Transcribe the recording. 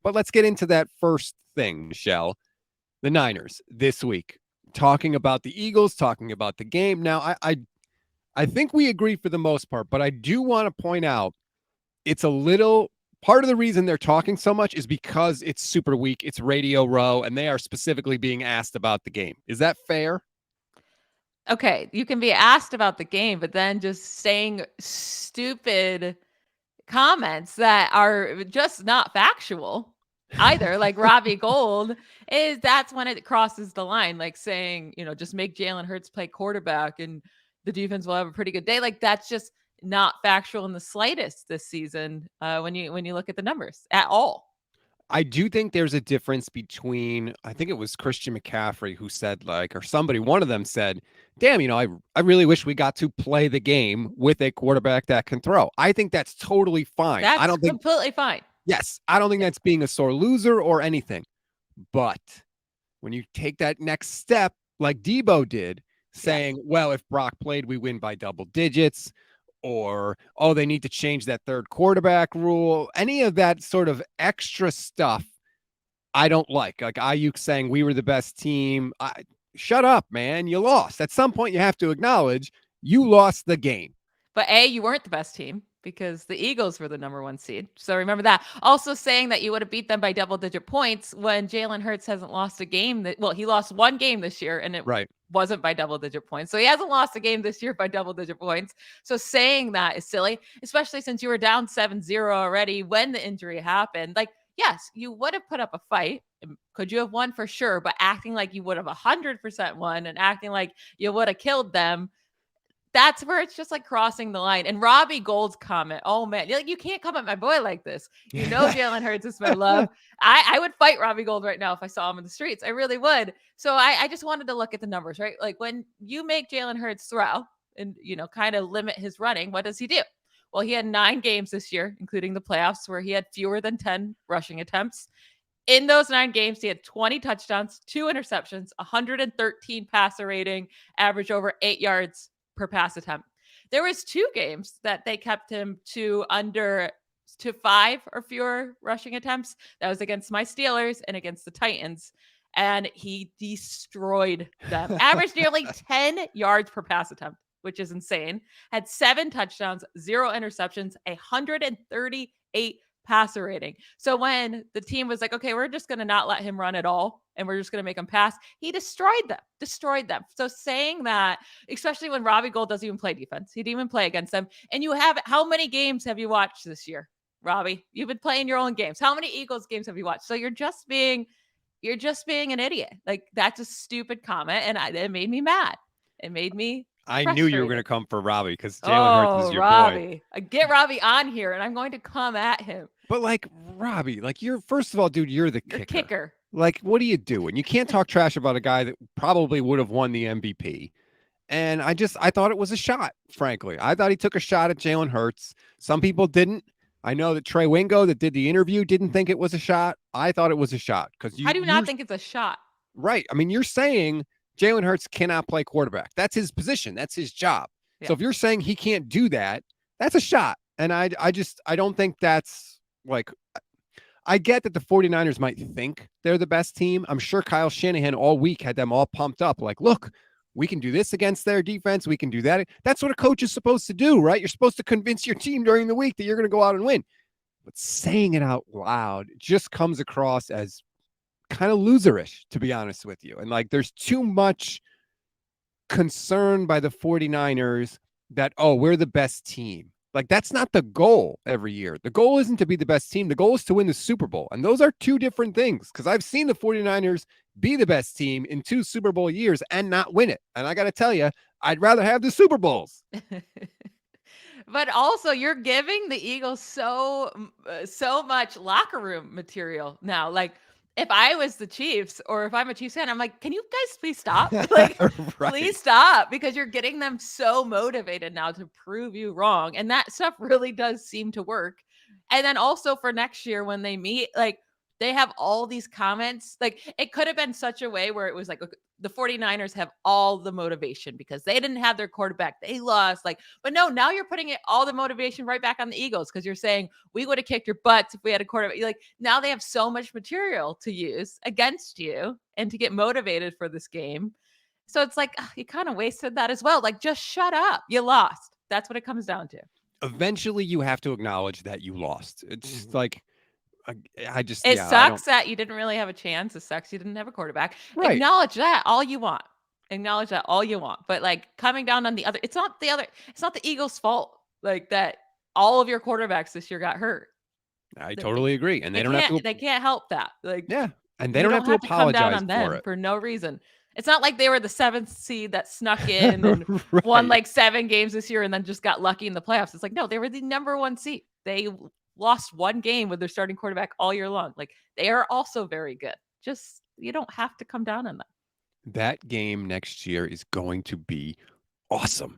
But let's get into that first thing, Michelle. The Niners this week, talking about the Eagles, talking about the game. Now, I think we agree for the most part, but I do want to point out it's a little part of the reason they're talking so much is because it's super weak. It's Radio Row, and they are specifically being asked about the game. Is that fair? Okay, you can be asked about the game, but then just saying stupid comments that are just not factual either. Like Robbie Gold that's when it crosses the line, like saying, just make Jalen Hurts play quarterback and the defense will have a pretty good day. Like that's just not factual in the slightest this season when you look at the numbers at all. I do think there's a difference between, I think it was Christian McCaffrey who said, like, or somebody, one of them said, damn, I really wish we got to play the game with a quarterback that can throw. I think that's totally fine. I That's don't think, completely fine. yes, I don't think that's being a sore loser or anything. But when you take that next step, like Debo did, Yes. saying, well, if Brock played, we win by double digits, or, oh, they need to change that third quarterback rule, any of that sort of extra stuff, I don't like. Like Ayuk saying we were the best team. Shut up, man. You lost. At some point, you have to acknowledge you lost the game. But you weren't the best team because the Eagles were the number one seed. So remember that. Also saying that you would have beat them by double digit points when Jalen Hurts hasn't lost a game he lost one game this year and it Right. wasn't by double digit points. So he hasn't lost a game this year by double digit points. So saying that is silly, especially since you were down 7-0 already when the injury happened. Like, yes, you would have put up a fight. Could you have won for sure? But acting like you would have 100% won and acting like you would have killed them, that's where it's just like crossing the line. And Robbie Gold's comment, oh man, like you can't come at my boy like this. Jalen Hurts is my love. I would fight Robbie Gold right now if I saw him in the streets. I really would. So I just wanted to look at the numbers, right? Like when you make Jalen Hurts throw and kind of limit his running, what does he do? Well, he had 9 games this year, including the playoffs, where he had fewer than 10 rushing attempts. In those 9 games, he had 20 touchdowns, 2 interceptions, 113 passer rating, average over 8 yards per pass attempt. There was 2 games that they kept him to 5 or fewer rushing attempts. That was against my Steelers and against the Titans. And he destroyed them. Averaged nearly 10 yards per pass attempt, which is insane. Had 7 touchdowns, 0 interceptions, 138 passer rating. So when the team was like, okay, we're just going to not let him run at all and we're just going to make him pass, he destroyed them. So saying that, especially when Robbie Gold doesn't even play defense, he didn't even play against them. And how many games have you watched this year, Robbie? You've been playing your own games. How many Eagles games have you watched? So you're just being an idiot. Like that's a stupid comment. And it made me mad. It made me I knew you were going frustrated. to come for Robbie because Jalen Hurts is Oh, your boy. Robbie. Get Robbie on here and I'm going to come at him. But like Robbie, like you're first of all, dude, you're the Your kicker. kicker. Like, what are you doing? You can't talk trash about a guy that probably would have won the MVP. And I thought it was a shot, frankly. I thought he took a shot at Jalen Hurts. Some people didn't. I know that Trey Wingo that did the interview didn't think it was a shot. I thought it was a shot because How do you not think it's a shot? right. I mean, you're saying Jalen Hurts cannot play quarterback. That's his position. That's his job. Yeah. So if you're saying he can't do that, that's a shot. And I don't think that's like, I get that the 49ers might think they're the best team. I'm sure Kyle Shanahan all week had them all pumped up. Like, look, we can do this against their defense. We can do that. That's what a coach is supposed to do, right? You're supposed to convince your team during the week that you're going to go out and win. But saying it out loud just comes across as kind of loserish, to be honest with you. And like, there's too much concern by the 49ers that, oh, we're the best team. Like, that's not the goal every year. The goal isn't to be the best team. The goal is to win the Super Bowl. And those are 2 different things because I've seen the 49ers be the best team in 2 Super Bowl years and not win it. And I got to tell you, I'd rather have the Super Bowls. But also, you're giving the Eagles so much locker room material now. Like, if I was the Chiefs or if I'm a Chiefs fan, I'm like, can you guys please stop? Like, Right. please stop because you're getting them so motivated now to prove you wrong. And that stuff really does seem to work. And then also for next year when they meet, like, they have all these comments. Like, it could have been such a way where it was like, okay, the 49ers have all the motivation because they didn't have their quarterback. They lost. Like, but no, now you're putting it all the motivation right back on the Eagles because you're saying we would have kicked your butts if we had a quarterback. You're like, now they have so much material to use against you and to get motivated for this game. So it's like, you kind of wasted that as well. Like, just shut up. You lost. That's what it comes down to. Eventually, you have to acknowledge that you lost. It's just like, I just, It yeah, I don't. sucks that you didn't really have a chance. It sucks you didn't have a quarterback. Right. Acknowledge that all you want. Acknowledge that all you want. But like coming down on it's not the Eagles' fault. Like that all of your quarterbacks this year got hurt. I They, totally agree. And they don't have to. they can't help that. Like Yeah. And they you don't have don't to have to come down apologize on for them it. for no reason. It's not like they were the 7th seed that snuck in and won Right. like 7 games this year and then just got lucky in the playoffs. It's like, no, they were the number 1 seed. They lost 1 game with their starting quarterback all year long. Like, they are also very good. Just, you don't have to come down on them. That game next year is going to be awesome.